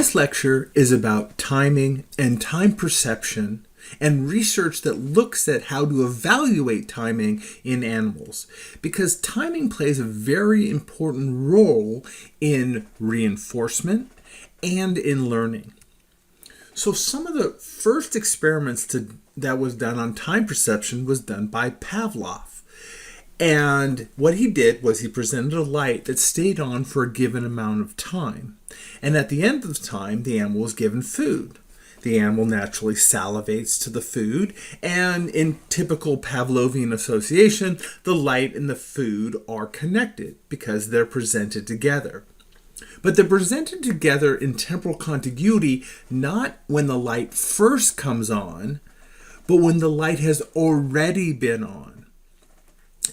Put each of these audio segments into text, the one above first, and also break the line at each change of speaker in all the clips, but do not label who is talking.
This lecture is about timing and time perception and research that looks at how to evaluate timing in animals, because timing plays a very important role in reinforcement and in learning. So some of the first experiments that was done on time perception was done by Pavlov. And what he did was he presented a light that stayed on for a given amount of time. And at the end of the time, the animal was given food. The animal naturally salivates to the food, and in typical Pavlovian association, the light and the food are connected because they're presented together. But they're presented together in temporal contiguity, not when the light first comes on, but when the light has already been on.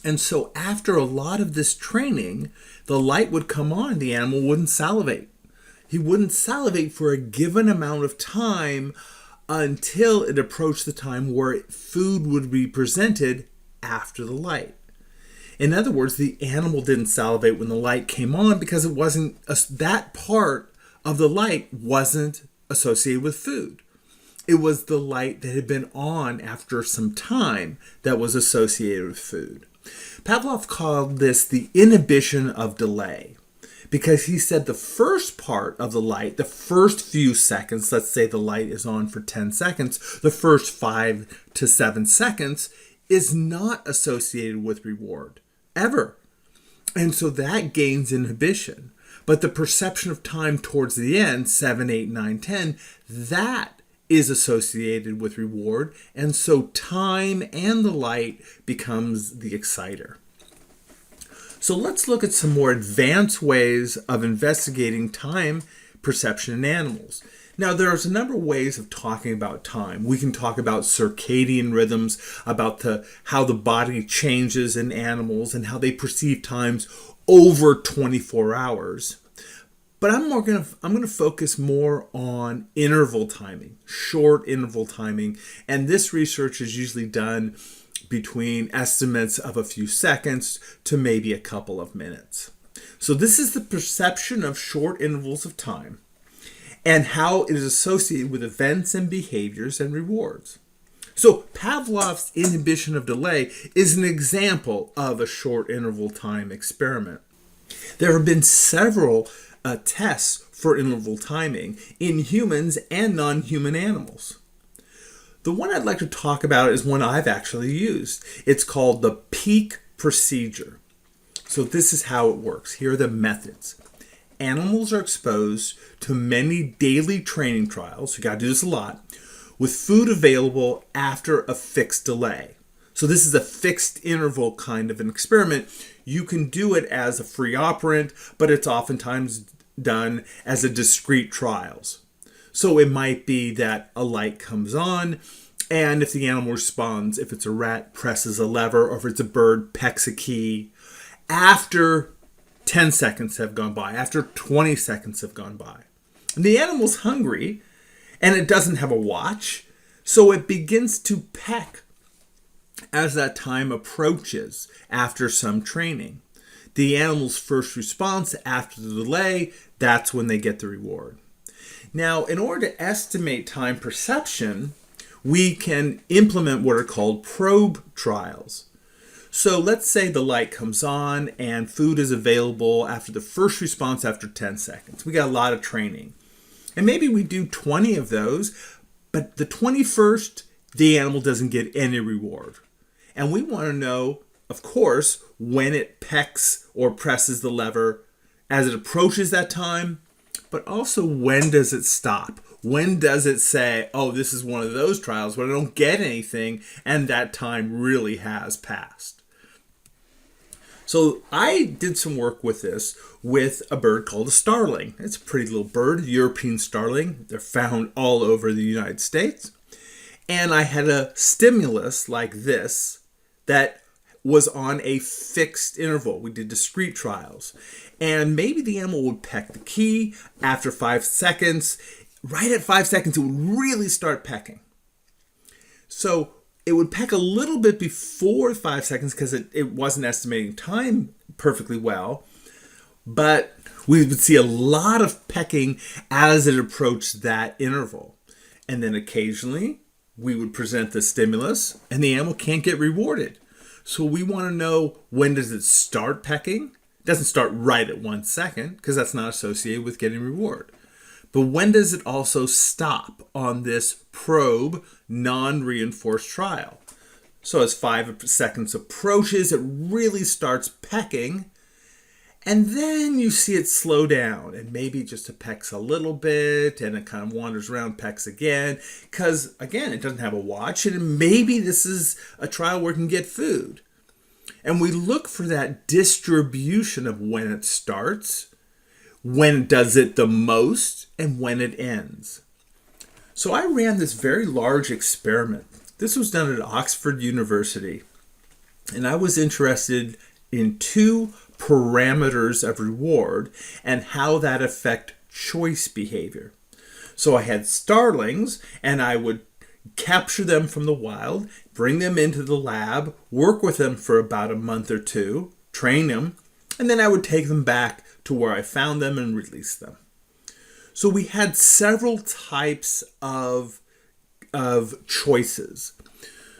And so after a lot of this training, the light would come on, the animal wouldn't salivate. He wouldn't salivate for a given amount of time until it approached the time where food would be presented after the light. In other words, the animal didn't salivate when the light came on because it wasn't that part of the light wasn't associated with food. It was the light that had been on after some time that was associated with food. Pavlov called this the inhibition of delay, because he said the first part of the light, the first few seconds, let's say the light is on for 10 seconds, the first 5 to 7 seconds is not associated with reward, ever. And so that gains inhibition. But the perception of time towards the end, 7, 8, 9, 10, that is associated with reward, and so time and the light becomes the exciter. So let's look at some more advanced ways of investigating time perception in animals. Now, there's a number of ways of talking about time. We can talk about circadian rhythms, about how the body changes in animals and how they perceive times over 24 hours. But I'm going to focus more on interval timing, short interval timing, and this research is usually done between estimates of a few seconds to maybe a couple of minutes. So this is the perception of short intervals of time and how it is associated with events and behaviors and rewards. So Pavlov's inhibition of delay is an example of a short interval time experiment. There have been several tests for interval timing in humans and non-human animals. The one I'd like to talk about is one I've actually used. It's called the peak procedure. So this is how it works. Here are the methods. Animals are exposed to many daily training trials, you got to do this a lot, with food available after a fixed delay. So this is a fixed interval kind of an experiment. You can do it as a free operant, but it's oftentimes done as a discrete trials. So it might be that a light comes on, and if the animal responds, if it's a rat, presses a lever, or if it's a bird, pecks a key, after 10 seconds have gone by, after 20 seconds have gone by. And the animal's hungry, and it doesn't have a watch, so it begins to peck as that time approaches after some training. The animal's first response after the delay, that's when they get the reward. Now, in order to estimate time perception, we can implement what are called probe trials. So let's say the light comes on and food is available after the first response after 10 seconds. We got a lot of training. And maybe we do 20 of those, but the 21st, the animal doesn't get any reward. And we want to know, of course, when it pecks or presses the lever as it approaches that time, but also when does it stop? When does it say, oh, this is one of those trials where I don't get anything and that time really has passed? So I did some work with this with a bird called a starling. It's a pretty little bird, European starling. They're found all over the United States. And I had a stimulus like this that was on a fixed interval. We did discrete trials. And maybe the animal would peck the key after 5 seconds. Right at 5 seconds, it would really start pecking. So it would peck a little bit before 5 seconds because it wasn't estimating time perfectly well. But We would see a lot of pecking as it approached that interval. And then occasionally we would present the stimulus and the animal can't get rewarded. So we want to know, when does it start pecking? It doesn't start right at 1 second because that's not associated with getting reward. But when does it also stop on this probe non-reinforced trial? So as 5 seconds approaches, it really starts pecking. And then you see it slow down and maybe just it pecks a little bit and it kind of wanders around, pecks again. Because again, it doesn't have a watch and maybe this is a trial where it can get food. And we look for that distribution of when it starts, when it does it the most, and when it ends. So I ran this very large experiment. This was done at Oxford University. And I was interested in 2 parameters of reward and how that affect choice behavior. So I had starlings and I would capture them from the wild, bring them into the lab, work with them for about a month or 2, train them, and then I would take them back to where I found them and release them. So we had several types of choices.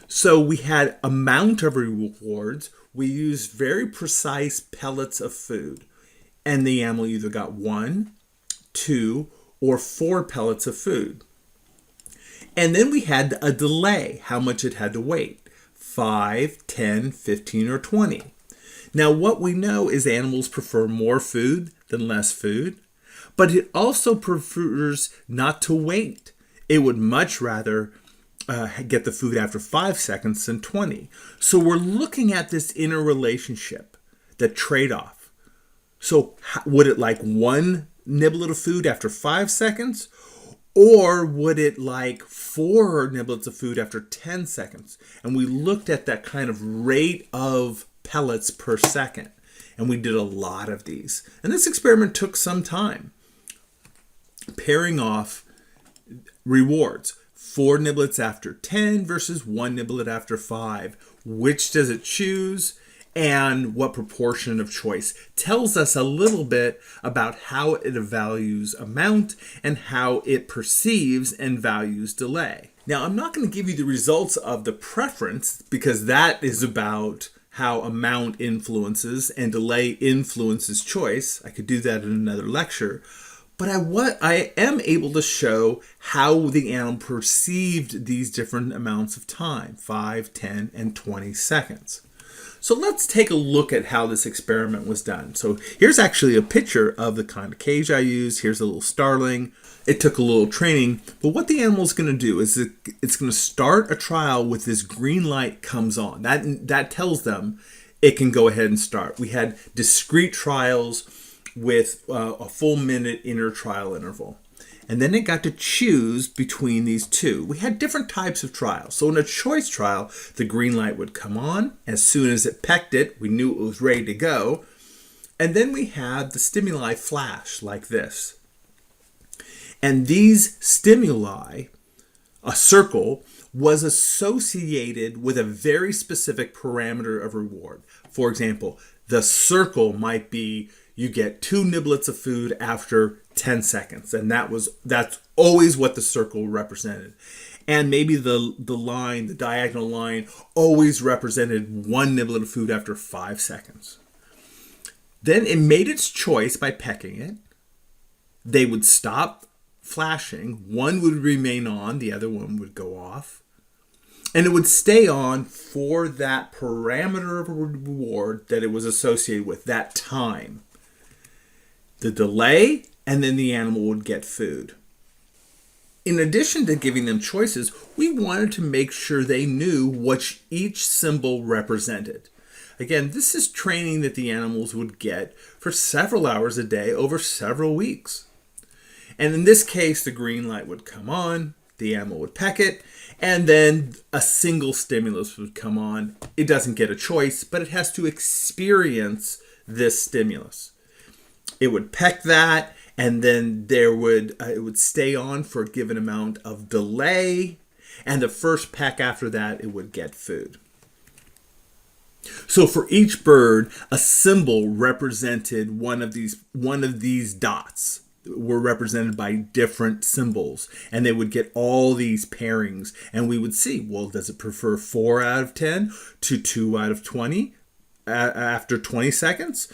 So we had amount of rewards. We used very precise pellets of food. And the animal either got 1, 2, or 4 pellets of food. And then we had a delay, how much it had to wait. 5, 10, 15, or 20. Now what we know is animals prefer more food than less food. But it also prefers not to wait. It would much rather get the food after 5 seconds than 20. So we're looking at this interrelationship, the trade-off. So would it like 1 niblet of food after 5 seconds? Or would it like 4 niblets of food after 10 seconds? And we looked at that kind of rate of pellets per second. And we did a lot of these. And this experiment took some time. Pairing off rewards. 4 niblets after 10 versus 1 niblet after 5. Which does it choose? And what proportion of choice? Tells us a little bit about how it values amount and how it perceives and values delay. Now, I'm not going to give you the results of the preference because that is about how amount influences and delay influences choice. I could do that in another lecture. But I am able to show how the animal perceived these different amounts of time, 5, 10, and 20 seconds. So let's take a look at how this experiment was done. So here's actually a picture of the kind of cage I used. Here's a little starling. It took a little training, but what the animal is going to do is it's going to start a trial with this green light comes on. That tells them it can go ahead and start. We had discrete trials with a full minute inner trial interval. And then it got to choose between these 2. We had different types of trials. So in a choice trial, the green light would come on. As soon as it pecked it, we knew it was ready to go. And then we had the stimuli flash like this. And these stimuli, a circle, was associated with a very specific parameter of reward. For example, the circle might be you get 2 niblets of food after 10 seconds. And that's always what the circle represented. And maybe the line, the diagonal line, always represented 1 niblet of food after 5 seconds. Then it made its choice by pecking it. They would stop flashing. One would remain on, the other one would go off. And it would stay on for that parameter of reward that it was associated with, that time. The delay, and then the animal would get food. In addition to giving them choices, we wanted to make sure they knew what each symbol represented. Again, this is training that the animals would get for several hours a day over several weeks. And in this case, the green light would come on, the animal would peck it, and then a single stimulus would come on. It doesn't get a choice, but it has to experience this stimulus. It would peck that, and then it would stay on for a given amount of delay, and the first peck after that, it would get food. So for each bird, a symbol represented one of these dots were represented by different symbols, and they would get all these pairings, and we would see, well, does it prefer 4 out of 10 to 2 out of 20 after 20 seconds?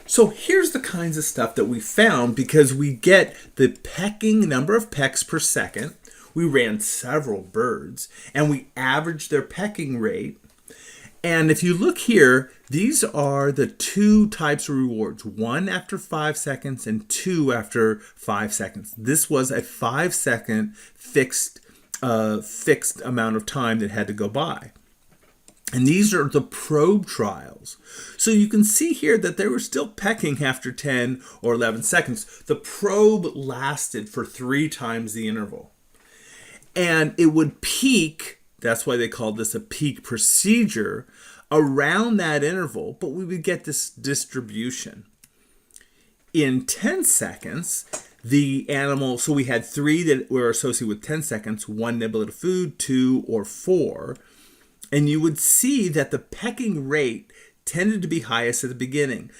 So here's the kinds of stuff that we found, because we get the pecking number of pecks per second. We ran several birds and we averaged their pecking rate. And if you look here, these are the two types of rewards, 1 after 5 seconds and 2 after 5 seconds. This was a 5-second fixed amount of time that had to go by. And these are the probe trials. So you can see here that they were still pecking after 10 or 11 seconds. The probe lasted for 3 times the interval. And it would peak, that's why they called this a peak procedure, around that interval, but we would get this distribution. In 10 seconds, the animal, so we had 3 that were associated with 10 seconds, 1 nibble of food, 2 or 4. And you would see that the pecking rate tended to be highest at the beginning.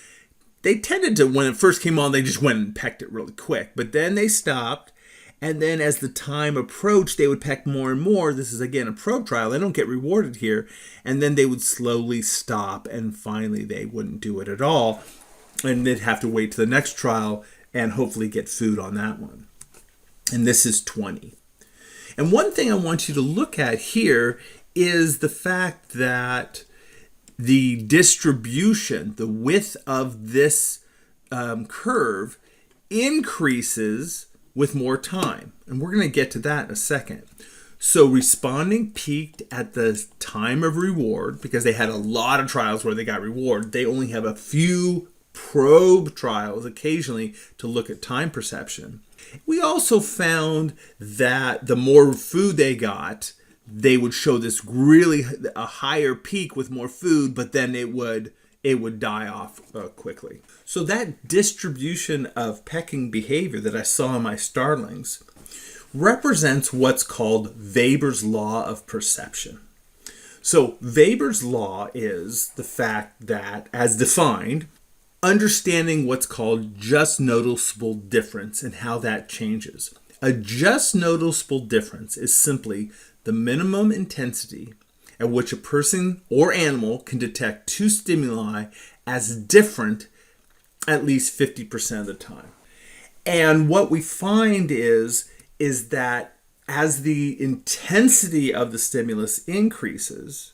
They tended to, when it first came on, they just went and pecked it really quick. But then they stopped. And then as the time approached, they would peck more and more. This is, again, a probe trial. They don't get rewarded here. And then they would slowly stop. And finally, they wouldn't do it at all. And they'd have to wait to the next trial and hopefully get food on that one. And this is 20. And one thing I want you to look at here is the fact that the distribution, the width of this curve increases with more time. And we're going to get to that in a second. So responding peaked at the time of reward because they had a lot of trials where they got reward. They only have a few probe trials occasionally to look at time perception. We also found that the more food they got, they would show this really a higher peak with more food, but then it would die off quickly. So that distribution of pecking behavior that I saw in my starlings represents what's called Weber's law of perception. So Weber's law is the fact that, as defined, understanding what's called just noticeable difference and how that changes. A just noticeable difference is simply the minimum intensity at which a person or animal can detect 2 stimuli as different at least 50% of the time. And what we find is that as the intensity of the stimulus increases,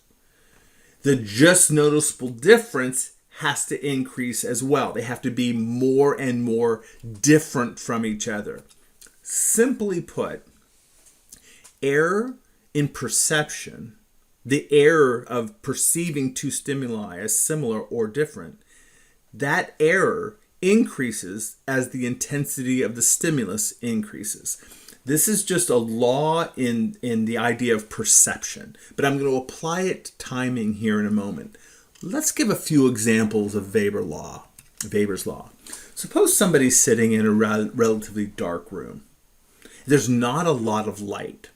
the just noticeable difference has to increase as well. They have to be more and more different from each other. Simply put, error in perception, the error of perceiving 2 stimuli as similar or different, that error increases as the intensity of the stimulus increases. This is just a law in the idea of perception, but I'm going to apply it to timing here in a moment. Let's give a few examples of Weber's law. Suppose somebody's sitting in a relatively dark room. There's not a lot of light.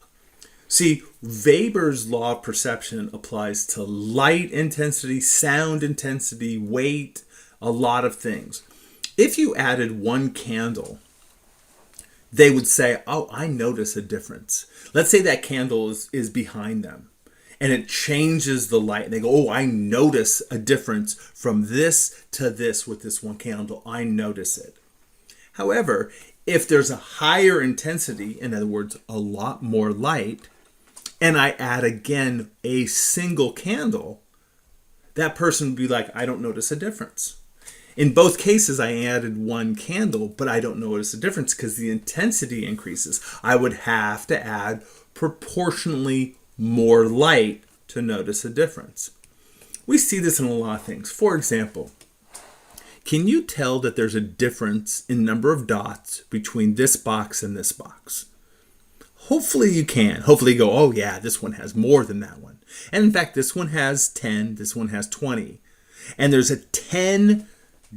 See, Weber's law of perception applies to light intensity, sound intensity, weight, a lot of things. If you added 1 candle, they would say, oh, I notice a difference. Let's say that candle is behind them and it changes the light. And they go, oh, I notice a difference from this to this with this 1 candle. I notice it. However, if there's a higher intensity, in other words, a lot more light, and I add again a single candle, that person would be like, I don't notice a difference. In both cases, I added 1 candle, but I don't notice a difference because the intensity increases. I would have to add proportionally more light to notice a difference. We see this in a lot of things. For example, can you tell that there's a difference in number of dots between this box and this box? Hopefully you can. Hopefully you go, oh yeah, this one has more than that one. And in fact, this one has 10, this one has 20. And there's a 10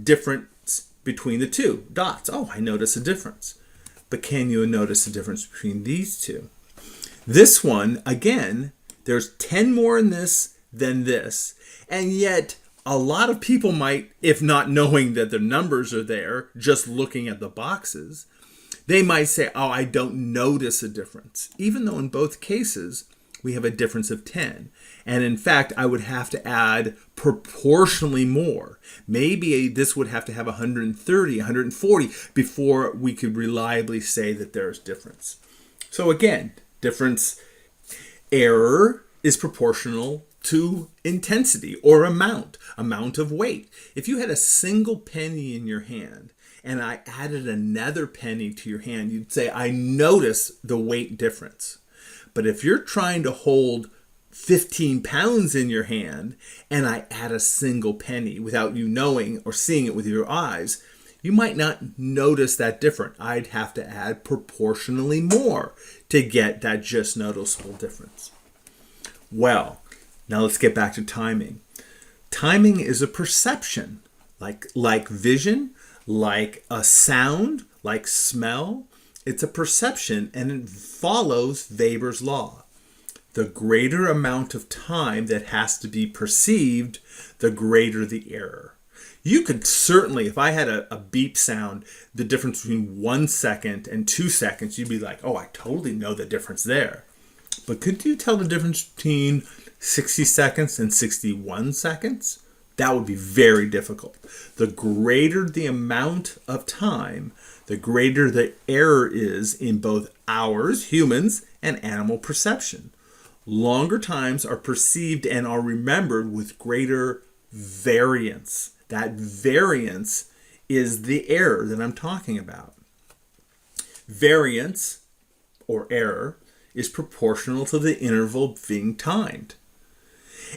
difference between the 2 dots. Oh, I notice a difference. But can you notice a difference between these 2? This one, again, there's 10 more in this than this. And yet, a lot of people might, if not knowing that the numbers are there, just looking at the boxes, they might say, oh, I don't notice a difference, even though in both cases we have a difference of 10. And in fact, I would have to add proportionally more. Maybe this would have to have 130, 140 before we could reliably say that there's difference. So again, difference error is proportional to intensity or amount of weight. If you had a single penny in your hand and I added another penny to your hand, you'd say, I notice the weight difference. But if you're trying to hold 15 pounds in your hand and I add a single penny without you knowing or seeing it with your eyes, you might not notice that difference. I'd have to add proportionally more to get that just noticeable difference. Well, now let's get back to timing. Timing is a perception, like vision, like a sound, like smell. It's a perception, and it follows Weber's law. The greater amount of time that has to be perceived, the greater the error. You could certainly, if I had a beep sound, the difference between 1 second and 2 seconds, you'd be like, oh, I totally know the difference there. But could you tell the difference between 60 seconds and 61 seconds? That would be very difficult. The greater the amount of time, the greater the error is in both ours, humans, and animal perception. Longer times are perceived and are remembered with greater variance. That variance is the error that I'm talking about. Variance, or error, is proportional to the interval being timed.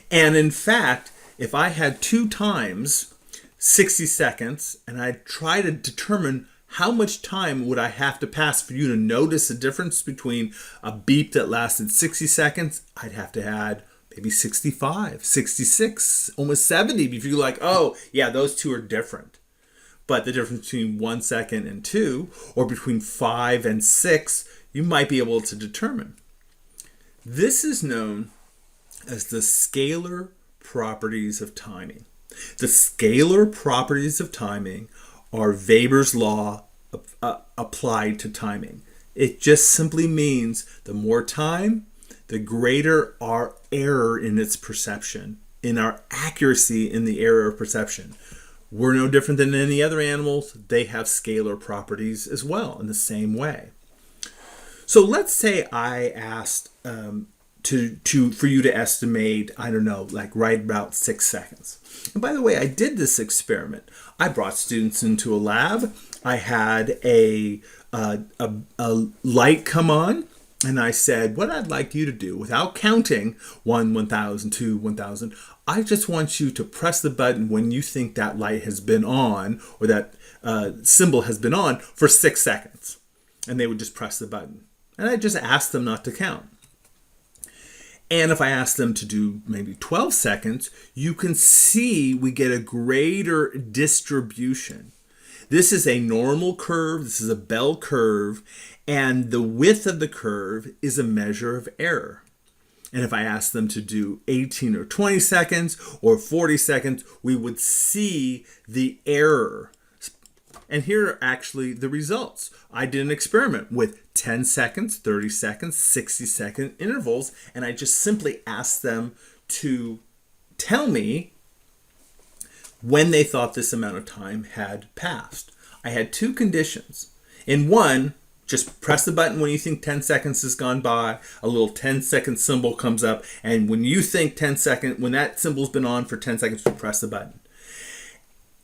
And in fact, if I had 2 times 60 seconds and I try to determine how much time would I have to pass for you to notice the difference between a beep that lasted 60 seconds, I'd have to add maybe 65, 66, almost 70 if you're like, oh, yeah, those two are different. But the difference between 1 second and 2, or between 5 and 6, you might be able to determine. This is known as the scalar properties of timing. The scalar properties of timing are Weber's law applied to timing. It just simply means the more time, the greater our error in its perception, in our accuracy in the error of perception. We're no different than any other animals. They have scalar properties as well in the same way. So let's say I asked for you to estimate, I don't know, like right about 6 seconds. And by the way, I did this experiment. I brought students into a lab. I had a light come on, and I said, what I'd like you to do, without counting 1, 1,000, 2, 1,000, I just want you to press the button when you think that light has been on, or that symbol has been on, for 6 seconds. And they would just press the button. And I just asked them not to count. And if I ask them to do maybe 12 seconds, you can see we get a greater distribution. This is a normal curve, this is a bell curve, and the width of the curve is a measure of error. And if I ask them to do 18 or 20 seconds or 40 seconds, we would see the error. And here are actually the results. I did an experiment with 10 seconds, 30 seconds, 60-second intervals, and I just simply asked them to tell me when they thought this amount of time had passed. I had 2 conditions. In one, just press the button when you think 10 seconds has gone by, a little 10-second symbol comes up, and when you think 10 seconds, when that symbol's been on for 10 seconds, you press the button.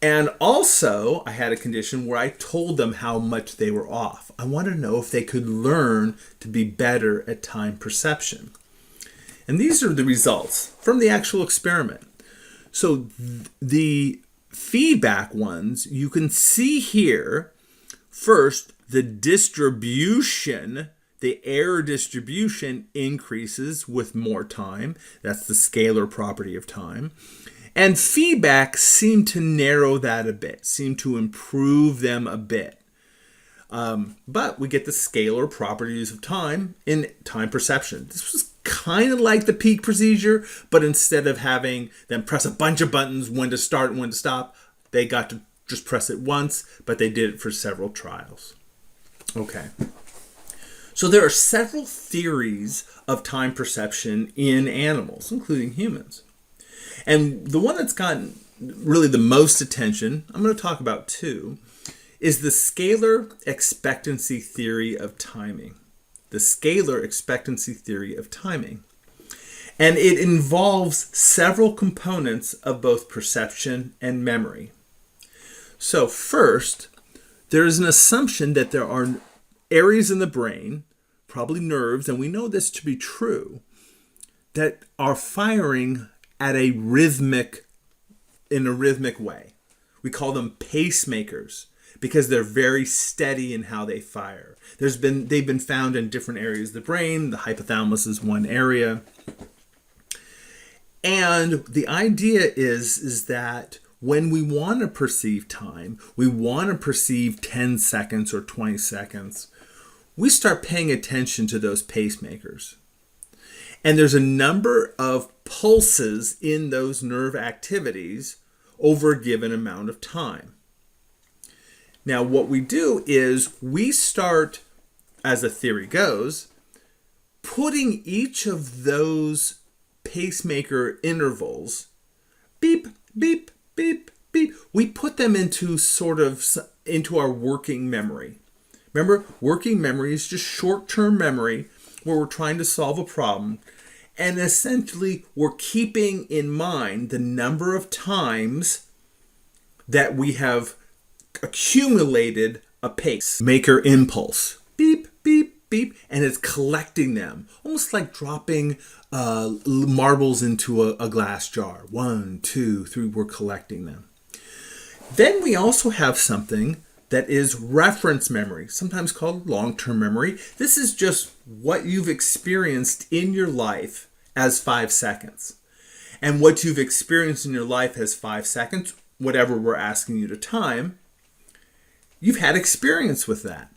And also, I had a condition where I told them how much they were off. I wanted to know if they could learn to be better at time perception. And these are the results from the actual experiment. So the feedback ones, you can see here, first, the distribution, the error distribution increases with more time. That's the scalar property of time. And feedback seemed to narrow that a bit, seemed to improve them a bit. But we get the scalar properties of time in time perception. This was kind of like the peak procedure, but instead of having them press a bunch of buttons, when to start and when to stop, they got to just press it once, but they did it for several trials. Okay. So there are several theories of time perception in animals, including humans. And the one that's gotten really the most attention, I'm going to talk about two, is the scalar expectancy theory of timing. The scalar expectancy theory of timing. And it involves several components of both perception and memory. So first, there is an assumption that there are areas in the brain, probably nerves, and we know this to be true, that are firing at in a rhythmic way. We call them pacemakers because they're very steady in how they fire. They've been found in different areas of the brain. The hypothalamus is one area. And the idea is that when we want to perceive time, we want to perceive 10 seconds or 20 seconds, we start paying attention to those pacemakers. And there's a number of pulses in those nerve activities over a given amount of time. Now, what we do is we start, as the theory goes, putting each of those pacemaker intervals, beep, beep, beep, beep, we put them into our working memory. Remember, working memory is just short-term memory where we're trying to solve a problem. And essentially, we're keeping in mind the number of times that we have accumulated a pacemaker impulse. Beep, beep, beep. And it's collecting them. Almost like dropping marbles into a glass jar. 1, 2, 3, we're collecting them. Then we also have something that is reference memory, sometimes called long-term memory. This is just what you've experienced in your life as 5 seconds. And what you've experienced in your life as 5 seconds, whatever we're asking you to time, you've had experience with that.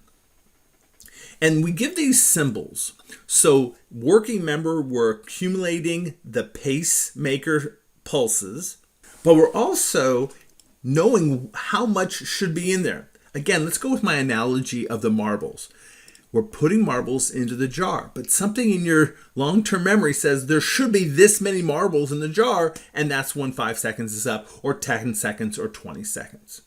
And we give these symbols. So working memory, we're accumulating the pacemaker pulses, but we're also knowing how much should be in there. Again, let's go with my analogy of the marbles. We're putting marbles into the jar, but something in your long-term memory says there should be this many marbles in the jar, and that's when 5 seconds is up, or 10 seconds, or 20 seconds.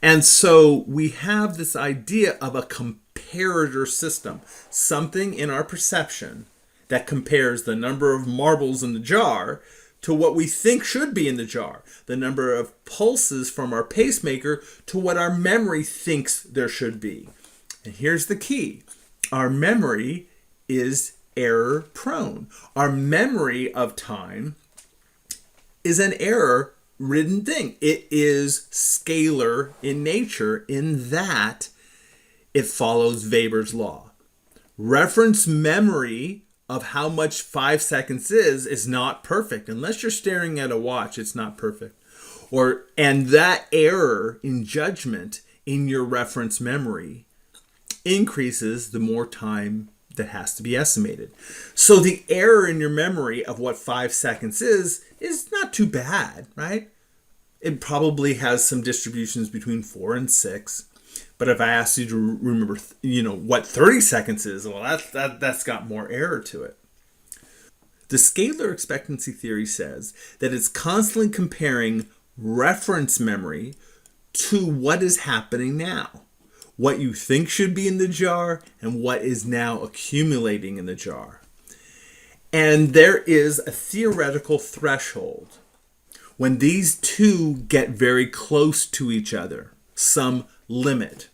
And so we have this idea of a comparator system, something in our perception that compares the number of marbles in the jar to what we think should be in the jar, the number of pulses from our pacemaker to what our memory thinks there should be. And here's the key. Our memory is error prone. Our memory of time is an error-ridden thing. It is scalar in nature in that it follows Weber's law. Reference memory of how much 5 seconds is not perfect. Unless you're staring at a watch, it's not perfect. And that error in judgment in your reference memory increases the more time that has to be estimated. So the error in your memory of what 5 seconds is not too bad, right? It probably has some distributions between 4 and 6. But if I ask you to remember, what 30 seconds is, well, that's got more error to it. The scalar expectancy theory says that it's constantly comparing reference memory to what is happening now, what you think should be in the jar and what is now accumulating in the jar. And there is a theoretical threshold when these two get very close to each other, some limit.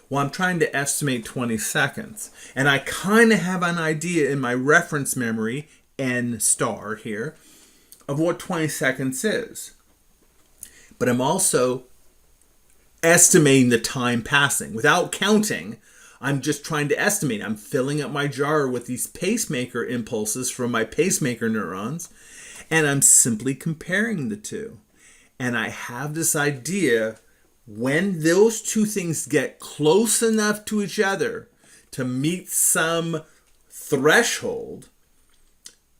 Well, I'm trying to estimate 20 seconds, and I kind of have an idea in my reference memory, N star here, of what 20 seconds is. But I'm also estimating the time passing. Without counting, I'm just trying to estimate. I'm filling up my jar with these pacemaker impulses from my pacemaker neurons, and I'm simply comparing the two. And I have this idea when those two things get close enough to each other to meet some threshold,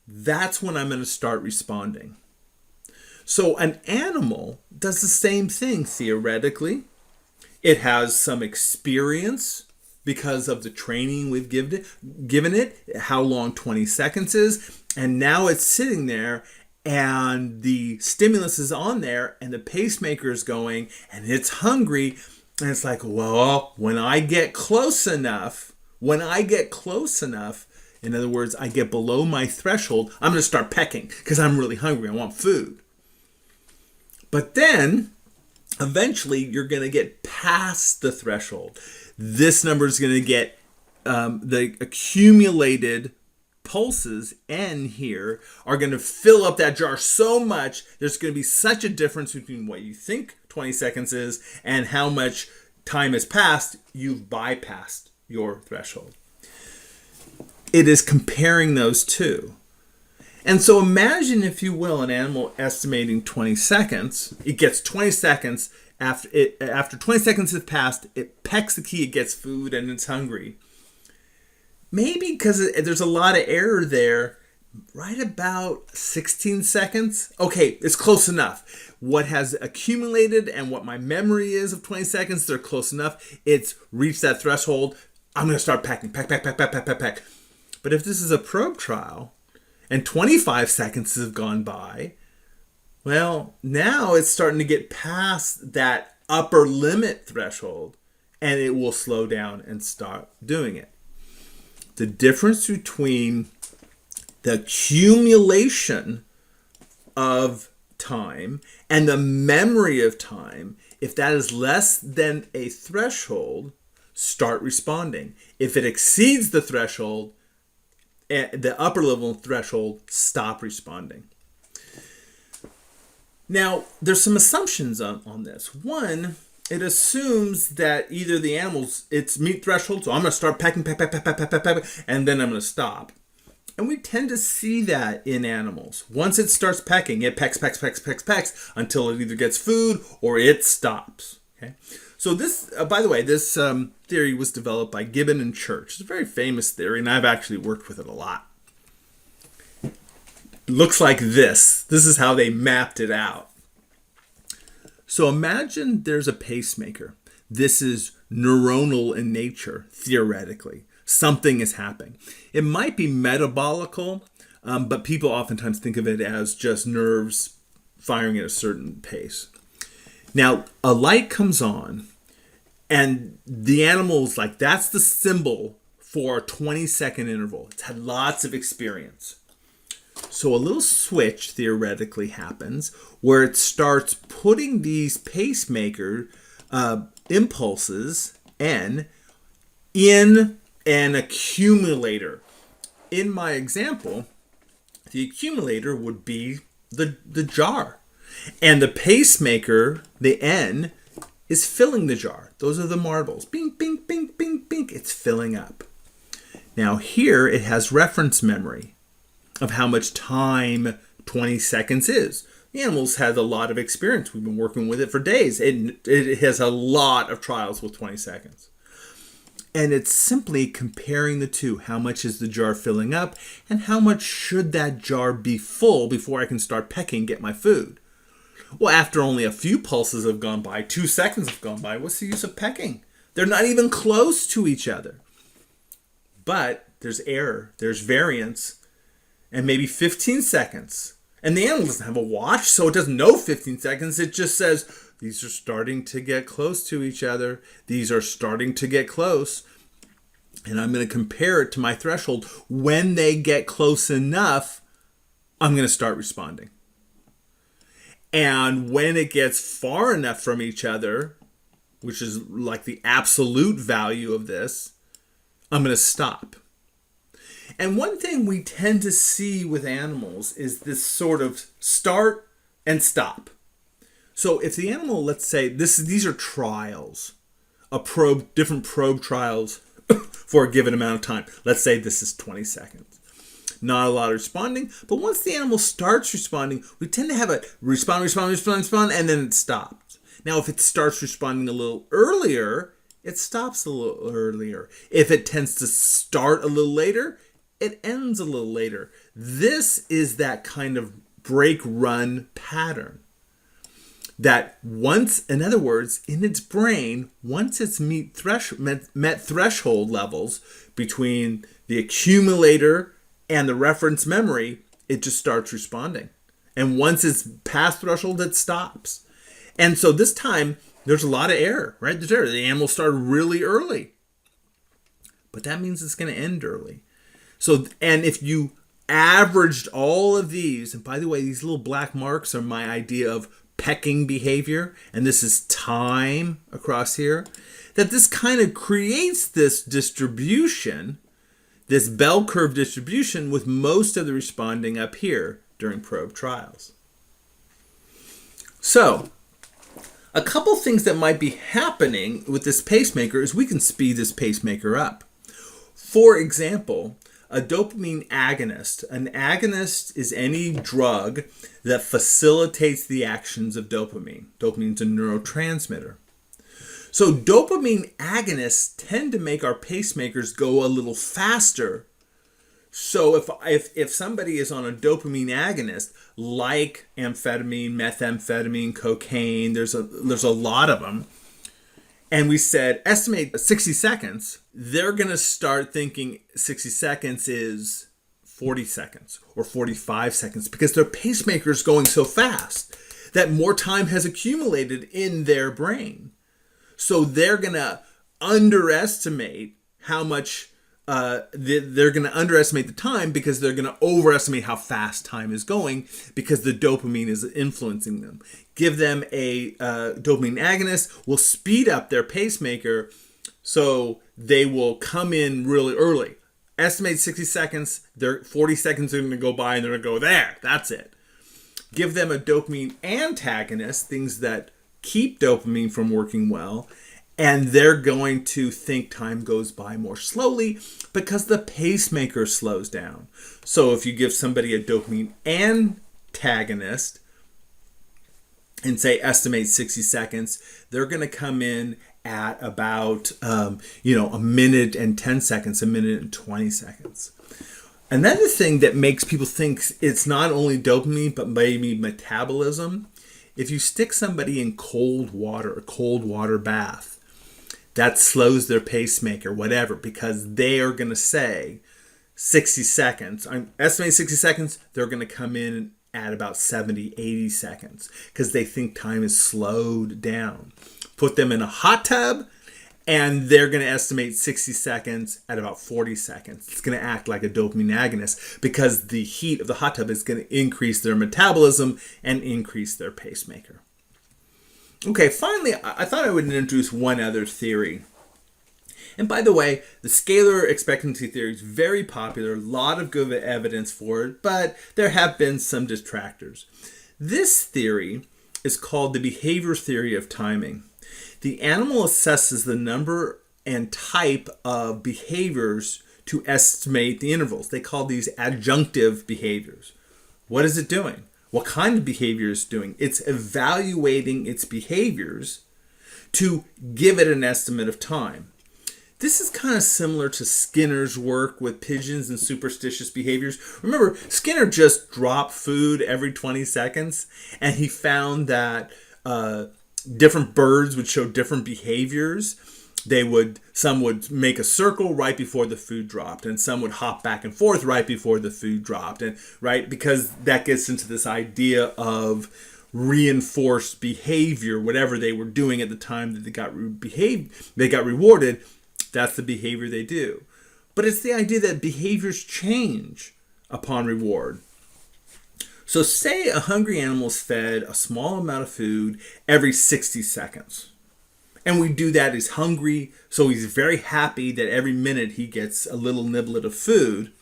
that's when I'm going to start responding. So an animal does the same thing theoretically. It has some experience because of the training we've given it, how long 20 seconds is, and now it's sitting there and the stimulus is on there and the pacemaker is going and it's hungry, and it's like, well, when I get close enough, in other words, I get below my threshold, I'm going to start pecking because I'm really hungry. I want food. But then eventually you're going to get past the threshold. This number is going to get the accumulated pulses, N here, are going to fill up that jar so much, there's going to be such a difference between what you think 20 seconds is and how much time has passed. You've bypassed your threshold. It is comparing those two. And so imagine, if you will, an animal estimating 20 seconds. It gets 20 seconds. After 20 seconds have passed, it pecks the key, it gets food, and it's hungry. Maybe because there's a lot of error there, right about 16 seconds. Okay, it's close enough. What has accumulated and what my memory is of 20 seconds, they're close enough. It's reached that threshold. I'm going to start pecking. Peck. But if this is a probe trial and 25 seconds have gone by, well, now it's starting to get past that upper limit threshold, and it will slow down and start doing it. The difference between the accumulation of time and the memory of time, if that is less than a threshold, start responding. If it exceeds the threshold, the upper level threshold, stop responding. Now, there's some assumptions on this. One, it assumes that either the animals, it's meet threshold, so I'm going to start pecking, peck, and then I'm going to stop. And we tend to see that in animals. Once it starts pecking, it pecks until it either gets food or it stops. Okay. So this, by the way, this theory was developed by Gibbon and Church. It's a very famous theory, and I've actually worked with it a lot. Looks like this. This is how they mapped it out. So imagine there's a pacemaker. This is neuronal in nature, theoretically. Something is happening. It might be metabolical, but people oftentimes think of it as just nerves firing at a certain pace. Now, a light comes on, and the animal's like, that's the symbol for a 20-second interval. It's had lots of experience. So a little switch theoretically happens where it starts putting these pacemaker impulses, N, in an accumulator. In my example, the accumulator would be the jar. And the pacemaker, the N, is filling the jar. Those are the marbles. Bing, bing, bing, bing, bing. It's filling up. Now here it has reference memory of how much time 20 seconds is. The animals had a lot of experience. We've been working with it for days. It has a lot of trials with 20 seconds. And it's simply comparing the two. How much is the jar filling up, and how much should that jar be full before I can start pecking, get my food? Well, after only a few pulses have gone by, 2 seconds have gone by, what's the use of pecking? They're not even close to each other. But there's error, there's variance, and maybe 15 seconds. And the animal doesn't have a watch, so it doesn't know 15 seconds. It just says, these are starting to get close to each other. These are starting to get close. And I'm going to compare it to my threshold. When they get close enough, I'm going to start responding. And when it gets far enough from each other, which is like the absolute value of this, I'm going to stop. And one thing we tend to see with animals is this sort of start and stop. So if the animal, let's say, these are trials, different probe trials for a given amount of time. Let's say this is 20 seconds. Not a lot of responding, but once the animal starts responding, we tend to have a respond, and then it stops. Now, if it starts responding a little earlier, it stops a little earlier. If it tends to start a little later, it ends a little later. This is that kind of break-run pattern. That once, in other words, in its brain, once it's met threshold levels between the accumulator and the reference memory, it just starts responding. And once it's past threshold, it stops. And so this time, there's a lot of error, right? There's error. The animal started really early. But that means it's going to end early. So, and if you averaged all of these, and by the way, these little black marks are my idea of pecking behavior, and this is time across here, that this kind of creates this distribution, this bell curve distribution, with most of the responding up here during probe trials. So, a couple things that might be happening with this pacemaker is we can speed this pacemaker up. For example, a dopamine agonist. An agonist is any drug that facilitates the actions of dopamine. Dopamine is a neurotransmitter. So dopamine agonists tend to make our pacemakers go a little faster. So if somebody is on a dopamine agonist, like amphetamine, methamphetamine, cocaine, there's a lot of them, and we said estimate 60 seconds, they're going to start thinking 60 seconds is 40 seconds or 45 seconds because their pacemaker is going so fast that more time has accumulated in their brain. So they're going to underestimate how much they're going to underestimate the time because they're going to overestimate how fast time is going because the dopamine is influencing them. Give them a dopamine agonist, will speed up their pacemaker so they will come in really early. Estimate 60 seconds, 40 seconds are going to go by and they're going to go there. That's it. Give them a dopamine antagonist, things that keep dopamine from working well, and they're going to think time goes by more slowly because the pacemaker slows down. So if you give somebody a dopamine antagonist and say estimate 60 seconds, they're going to come in at about a minute and 10 seconds, a minute and 20 seconds. Another thing that makes people think it's not only dopamine but maybe metabolism, if you stick somebody in cold water, a cold water bath, that slows their pacemaker, whatever, because they are going to say 60 seconds. I'm estimating 60 seconds, they're going to come in at about 70, 80 seconds because they think time is slowed down. Put them in a hot tub and they're going to estimate 60 seconds at about 40 seconds. It's going to act like a dopamine agonist because the heat of the hot tub is going to increase their metabolism and increase their pacemaker. Okay, finally, I thought I would introduce one other theory. And by the way, the scalar expectancy theory is very popular, a lot of good evidence for it, but there have been some detractors. This theory is called the behavior theory of timing. The animal assesses the number and type of behaviors to estimate the intervals. They call these adjunctive behaviors. What is it doing? What kind of behavior is it doing? It's evaluating its behaviors to give it an estimate of time. This is kind of similar to Skinner's work with pigeons and superstitious behaviors. Remember, Skinner just dropped food every 20 seconds, and he found that different birds would show different behaviors. Some would make a circle right before the food dropped, and some would hop back and forth right before the food dropped, and right, because that gets into this idea of reinforced behavior. Whatever they were doing at the time that they got rewarded, that's the behavior they do. But it's the idea that behaviors change upon reward. So say a hungry animal is fed a small amount of food every 60 seconds. And we do that, he's hungry, so he's very happy that every minute he gets a little niblet of food.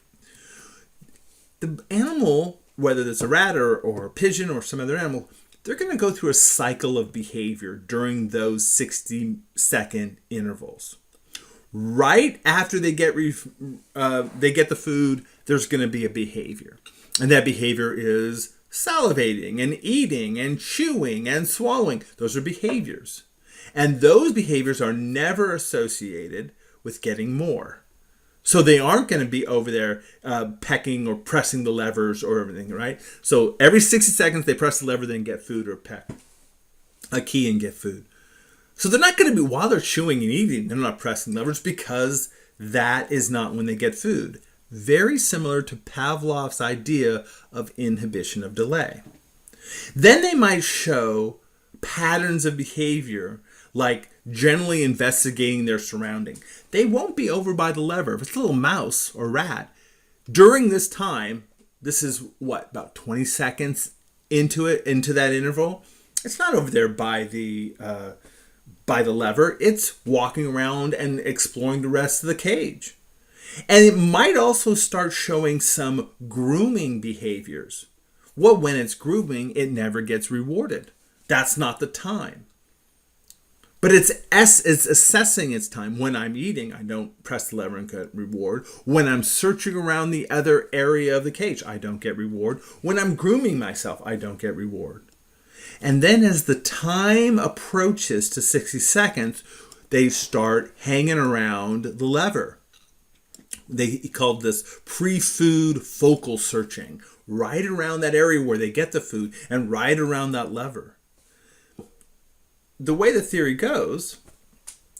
The animal, whether it's a rat or a pigeon or some other animal, they're going to go through a cycle of behavior during those 60-second intervals. Right after they get the food, there's going to be a behavior. And that behavior is salivating and eating and chewing and swallowing. Those are behaviors. And those behaviors are never associated with getting more. So they aren't going to be over there pecking or pressing the levers or everything, right? So every 60 seconds they press the lever, then get food, or peck a key and get food. So they're not going to be, while they're chewing and eating, they're not pressing levers, because that is not when they get food. Very similar to Pavlov's idea of inhibition of delay. Then they might show patterns of behavior, like generally investigating their surrounding. They won't be over by the lever. If it's a little mouse or rat, during this time, this is what, about 20 seconds into that interval, it's not over there by the lever. It's walking around and exploring the rest of the cage. And it might also start showing some grooming behaviors. Well, when it's grooming, it never gets rewarded. That's not the time. But it's assessing its time. When I'm eating, I don't press the lever and get reward. When I'm searching around the other area of the cage, I don't get reward. When I'm grooming myself, I don't get reward. And then as the time approaches to 60 seconds, they start hanging around the lever. They called this pre-food focal searching, right around that area where they get the food and right around that lever. The way the theory goes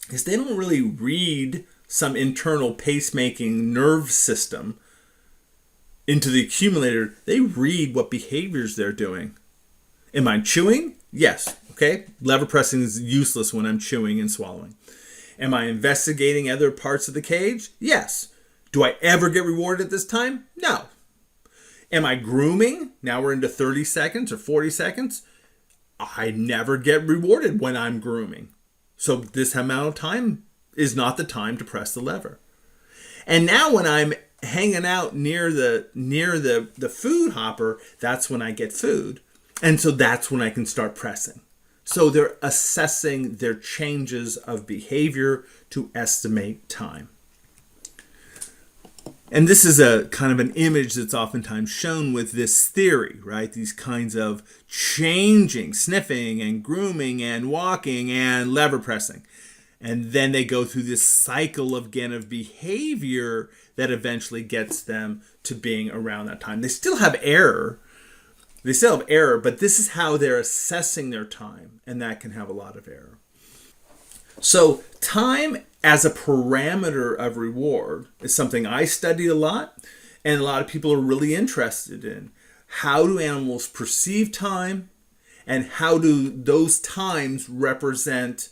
is they don't really read some internal pacemaking nerve system into the accumulator. They read what behaviors they're doing. Am I chewing? Yes. Okay. Lever pressing is useless when I'm chewing and swallowing. Am I investigating other parts of the cage? Yes. Do I ever get rewarded at this time? No. Am I grooming? Now we're into 30 seconds or 40 seconds. I never get rewarded when I'm grooming. So this amount of time is not the time to press the lever. And now when I'm hanging out near the food hopper, that's when I get food. And so that's when I can start pressing. So they're assessing their changes of behavior to estimate time. And this is a kind of an image that's oftentimes shown with this theory, right? These kinds of changing, sniffing and grooming and walking and lever pressing. And then they go through this cycle of behavior that eventually gets them to being around that time. They still have error. But this is how they're assessing their time. And that can have a lot of error. So time as a parameter of reward is something I study a lot, and a lot of people are really interested in. How do animals perceive time, and how do those times represent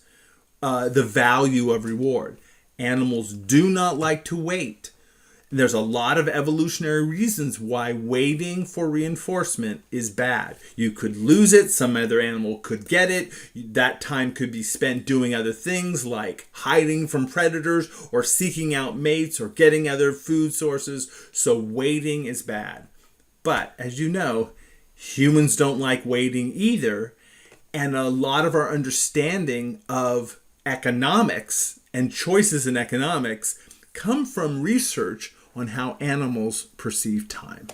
the value of reward? Animals do not like to wait. There's a lot of evolutionary reasons why waiting for reinforcement is bad. You could lose it. Some other animal could get it. That time could be spent doing other things like hiding from predators or seeking out mates or getting other food sources. So waiting is bad. But as you know, humans don't like waiting either. And a lot of our understanding of economics and choices in economics come from research on how animals perceive time.